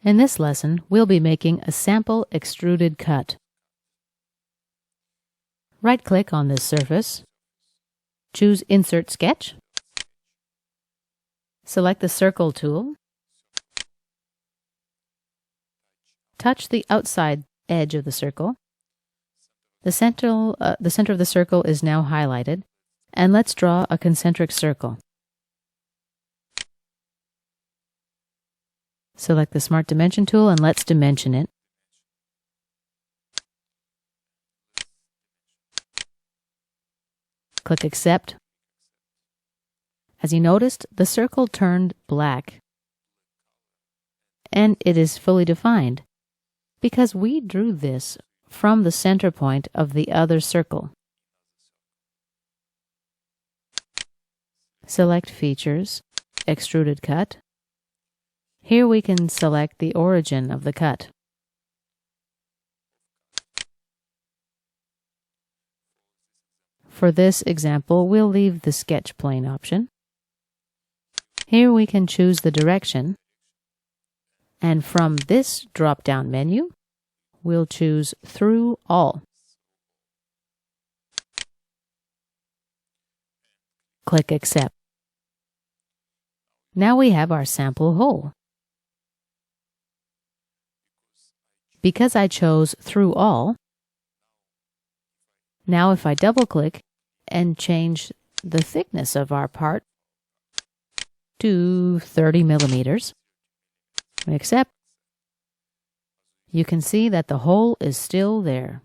In this lesson, we'll be making a sample extruded cut. Right-click on this surface, choose Insert Sketch, select the Circle tool, touch the outside edge of the circle. The center of the circle is now highlighted, and let's draw a concentric circle. Select the Smart Dimension tool and let's dimension it. Click Accept. As you noticed, the circle turned black, and it is fully defined because we drew this from the center point of the other circle. Select Features, Extruded Cut. Here we can select the origin of the cut. For this example, we'll leave the Sketch Plane option. Here we can choose the direction, and from this drop-down menu, we'll choose Through All. Click Accept. Now we have our sample hole. Because I chose Through All, now if I double-click and change the thickness of our part to 30 millimeters, accept, you can see that the hole is still there.